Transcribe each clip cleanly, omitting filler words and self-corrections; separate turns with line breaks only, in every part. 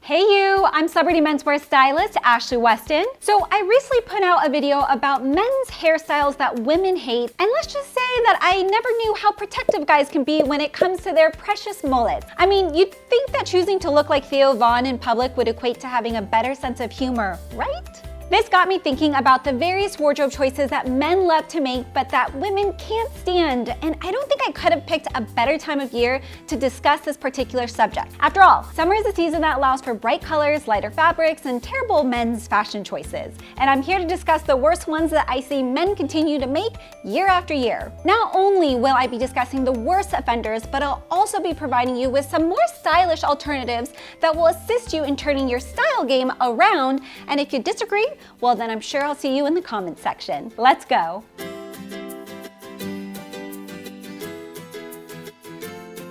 Hey you, I'm celebrity menswear stylist Ashley Weston. So I recently put out a video about men's hairstyles that women hate, and let's just say that I never knew how protective guys can be when it comes to their precious mullets. I mean, you'd think that choosing to look like Theo Von in public would equate to having a better sense of humor, right? This got me thinking about the various wardrobe choices that men love to make but that women can't stand, and I don't think I could have picked a better time of year to discuss this particular subject. After all, summer is a season that allows for bright colors, lighter fabrics, and terrible men's fashion choices. And I'm here to discuss the worst ones that I see men continue to make year after year. Not only will I be discussing the worst offenders, but I'll also be providing you with some more stylish alternatives that will assist you in turning your style game around, and if you disagree, well then I'm sure I'll see you in the comments section. Let's go.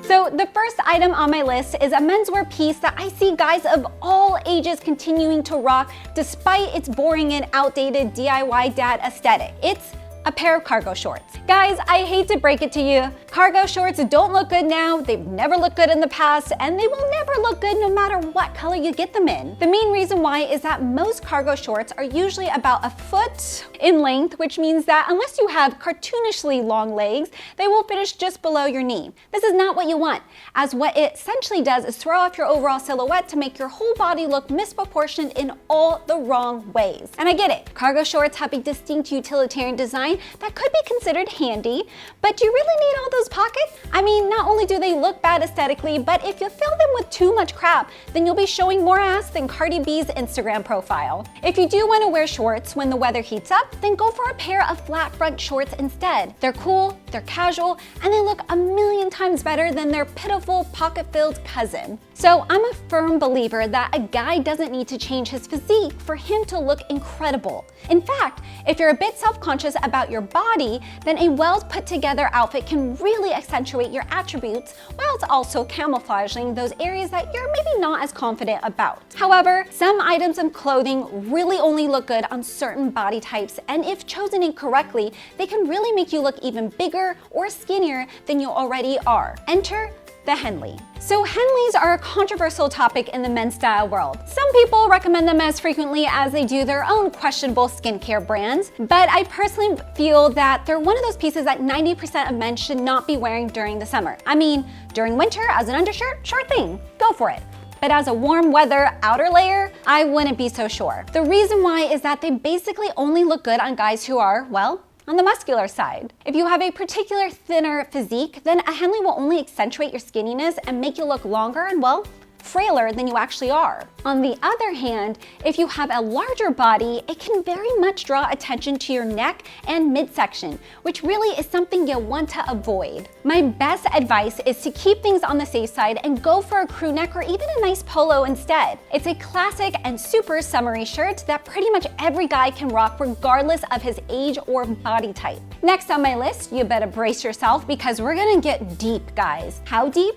So the first item on my list is a menswear piece that I see guys of all ages continuing to rock despite its boring and outdated DIY dad aesthetic. It's a pair of cargo shorts. Guys, I hate to break it to you, cargo shorts don't look good now, they've never looked good in the past, and they will never look good no matter what color you get them in. The main reason why is that most cargo shorts are usually about a foot in length, which means that unless you have cartoonishly long legs, they will finish just below your knee. This is not what you want, as what it essentially does is throw off your overall silhouette to make your whole body look misproportioned in all the wrong ways. And I get it, cargo shorts have a distinct utilitarian design that could be considered handy, but do you really need all those pockets? I mean, not only do they look bad aesthetically, but if you fill them with too much crap, then you'll be showing more ass than Cardi B's Instagram profile. If you do want to wear shorts when the weather heats up, then go for a pair of flat front shorts instead. They're cool, they're casual, and they look a million times better than their pitiful pocket-filled cousin. So I'm a firm believer that a guy doesn't need to change his physique for him to look incredible. In fact, if you're a bit self-conscious about your body, then a well put together outfit can really accentuate your attributes while it's also camouflaging those areas that you're maybe not as confident about. However, some items of clothing really only look good on certain body types, and if chosen incorrectly, they can really make you look even bigger or skinnier than you already are. Enter the Henley. So Henleys are a controversial topic in the men's style world. Some people recommend them as frequently as they do their own questionable skincare brands, but I personally feel that they're one of those pieces that 90% of men should not be wearing during the summer. I mean, during winter as an undershirt, sure thing, go for it. But as a warm weather outer layer, I wouldn't be so sure. The reason why is that they basically only look good on guys who are, well, on the muscular side. If you have a particular thinner physique, then a Henley will only accentuate your skinniness and make you look longer and, well, frailer than you actually are. On the other hand, if you have a larger body, it can very much draw attention to your neck and midsection, which really is something you want to avoid. My best advice is to keep things on the safe side and go for a crew neck or even a nice polo instead. It's a classic and super summery shirt that pretty much every guy can rock regardless of his age or body type. Next on my list, you better brace yourself because we're gonna get deep, guys. How deep?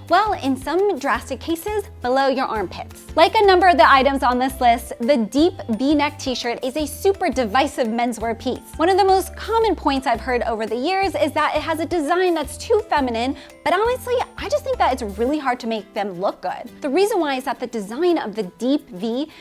Well, in some drastic cases, below your armpits. Like a number of the items on this list, the deep V-neck t-shirt is a super divisive menswear piece. One of the most common points I've heard over the years is that it has a design that's too feminine, but honestly, I just think that it's really hard to make them look good. The reason why is that the design of the deep V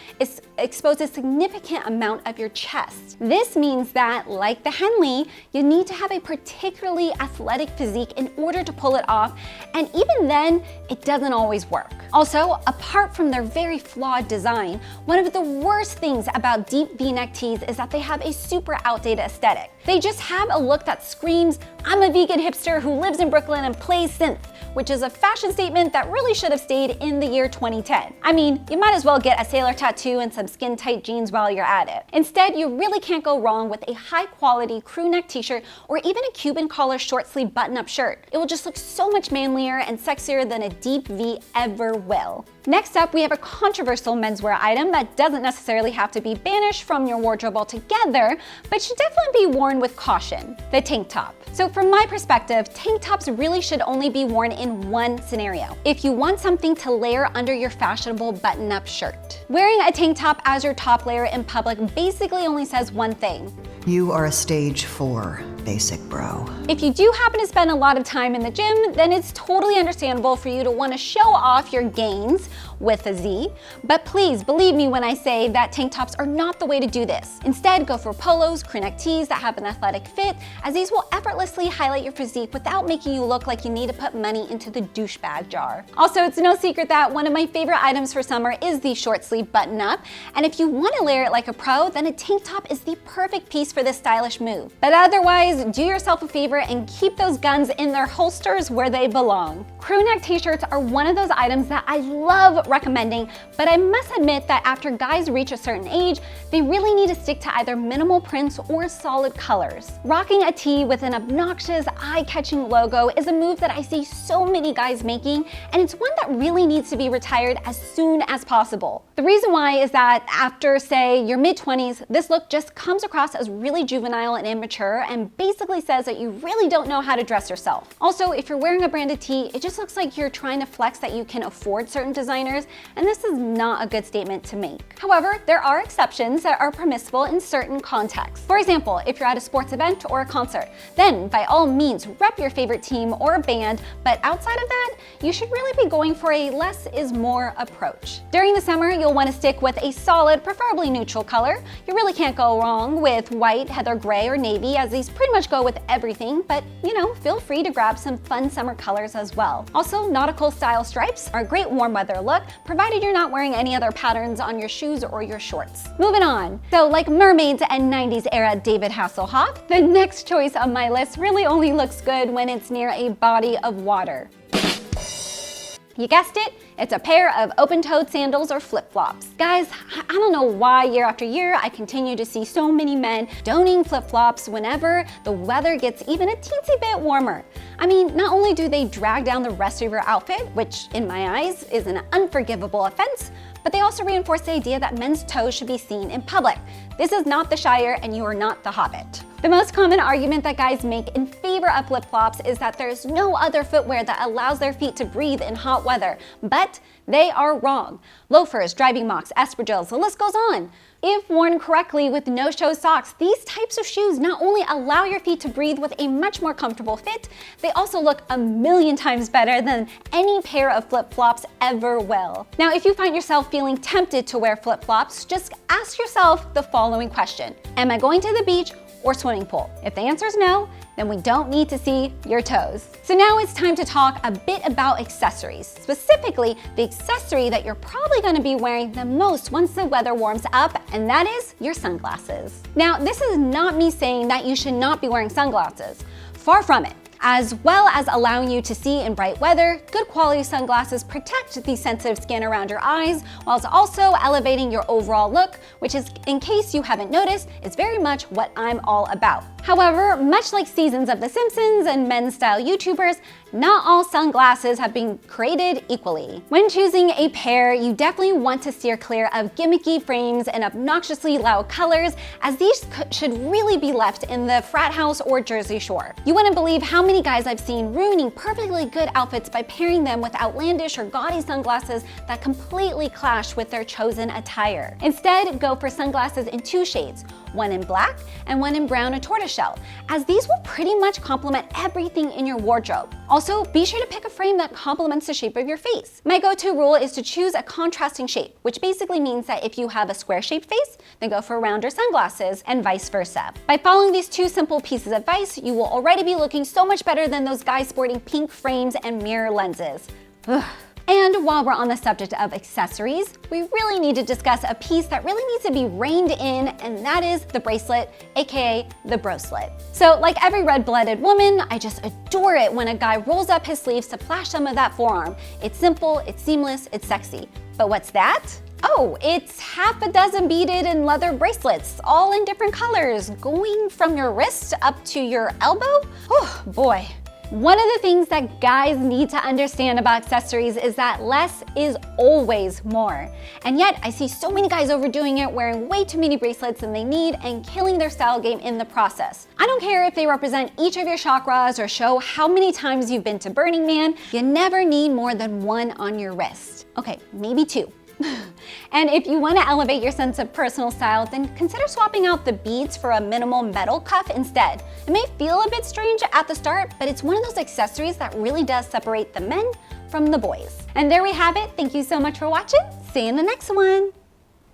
exposes a significant amount of your chest. This means that, like the Henley, you need to have a particularly athletic physique in order to pull it off, and even then, it doesn't always work. Also, apart from their very flawed design, one of the worst things about deep V-neck tees is that they have a super outdated aesthetic. They just have a look that screams, I'm a vegan hipster who lives in Brooklyn and plays synth, which is a fashion statement that really should have stayed in the year 2010. I mean, you might as well get a sailor tattoo and some skin-tight jeans while you're at it. Instead, you really can't go wrong with a high-quality crew neck t-shirt or even a Cuban collar short sleeve button-up shirt. It will just look so much manlier and sexier than a deep V ever will. Next up, we have a controversial menswear item that doesn't necessarily have to be banished from your wardrobe altogether, but should definitely be worn with caution: the tank top. So from my perspective, tank tops really should only be worn in one scenario: if you want something to layer under your fashionable button-up shirt. Wearing a tank top as your top layer in public basically only says one thing:
you are a stage 4. basic, bro.
If you do happen to spend a lot of time in the gym, then it's totally understandable for you to want to show off your gains with a Z, but please believe me when I say that tank tops are not the way to do this. Instead, go for polos, crew neck tees that have an athletic fit, as these will effortlessly highlight your physique without making you look like you need to put money into the douchebag jar. Also, it's no secret that one of my favorite items for summer is the short sleeve button up, and if you want to layer it like a pro, then a tank top is the perfect piece for this stylish move. But otherwise, do yourself a favor and keep those guns in their holsters where they belong. Crew neck t-shirts are one of those items that I love recommending, but I must admit that after guys reach a certain age, they really need to stick to either minimal prints or solid colors. Rocking a tee with an obnoxious, eye-catching logo is a move that I see so many guys making, and it's one that really needs to be retired as soon as possible. The reason why is that after, say, your mid-20s, this look just comes across as really juvenile and immature and basically says that you really don't know how to dress yourself. Also, if you're wearing a branded tee, it just looks like you're trying to flex that you can afford certain designers, and this is not a good statement to make. However, there are exceptions that are permissible in certain contexts. For example, if you're at a sports event or a concert, then by all means rep your favorite team or band, but outside of that, you should really be going for a less is more approach. During the summer, you'll want to stick with a solid, preferably neutral color. You really can't go wrong with white, heather gray, or navy, as these pretty much go with everything, but feel free to grab some fun summer colors as well. Also, nautical style stripes are a great warm weather look, provided you're not wearing any other patterns on your shoes or your shorts. Moving on. So like mermaids and 90s era David Hasselhoff, the next choice on my list really only looks good when it's near a body of water. You guessed it, it's a pair of open-toed sandals or flip-flops. Guys, I don't know why year after year I continue to see so many men donning flip-flops whenever the weather gets even a teensy bit warmer. I mean, not only do they drag down the rest of your outfit, which in my eyes is an unforgivable offense, but they also reinforce the idea that men's toes should be seen in public. This is not the Shire and you are not the Hobbit. The most common argument that guys make in favor of flip-flops is that there's no other footwear that allows their feet to breathe in hot weather, but they are wrong. Loafers, driving mocks, espadrilles, the list goes on. If worn correctly with no-show socks, these types of shoes not only allow your feet to breathe with a much more comfortable fit, they also look a million times better than any pair of flip-flops ever will. Now, if you find yourself feeling tempted to wear flip-flops, just ask yourself the following question. Am I going to the beach or swimming pool? If the answer is no, then we don't need to see your toes. So now it's time to talk a bit about accessories, specifically the accessory that you're probably going to be wearing the most once the weather warms up, and that is your sunglasses. Now, this is not me saying that you should not be wearing sunglasses. Far from it. As well as allowing you to see in bright weather, good quality sunglasses protect the sensitive skin around your eyes, whilst also elevating your overall look, which is, in case you haven't noticed, is very much what I'm all about. However, much like seasons of The Simpsons and men's style YouTubers, not all sunglasses have been created equally. When choosing a pair, you definitely want to steer clear of gimmicky frames and obnoxiously loud colors, as these should really be left in the frat house or Jersey Shore. You wouldn't believe how many guys I've seen ruining perfectly good outfits by pairing them with outlandish or gaudy sunglasses that completely clash with their chosen attire. Instead, go for sunglasses in two shades, one in black and one in brown or tortoiseshell, as these will pretty much complement everything in your wardrobe. Also, be sure to pick a frame that complements the shape of your face. My go-to rule is to choose a contrasting shape, which basically means that if you have a square-shaped face, then go for rounder sunglasses, and vice versa. By following these two simple pieces of advice, you will already be looking so much better than those guys sporting pink frames and mirror lenses. Ugh. And while we're on the subject of accessories, we really need to discuss a piece that really needs to be reined in, and that is the bracelet, aka the brocelet. So like every red-blooded woman, I just adore it when a guy rolls up his sleeves to flash some of that forearm. It's simple, it's seamless, it's sexy. But what's that? Oh, it's half a dozen beaded and leather bracelets, all in different colors, going from your wrist up to your elbow. Oh boy. One of the things that guys need to understand about accessories is that less is always more. And yet, I see so many guys overdoing it, wearing way too many bracelets than they need and killing their style game in the process. I don't care if they represent each of your chakras or show how many times you've been to Burning Man, you never need more than one on your wrist. Okay, maybe two. And if you want to elevate your sense of personal style, then consider swapping out the beads for a minimal metal cuff instead. It may feel a bit strange at the start, but it's one of those accessories that really does separate the men from the boys. And there we have it. Thank you so much for watching. See you in the next one.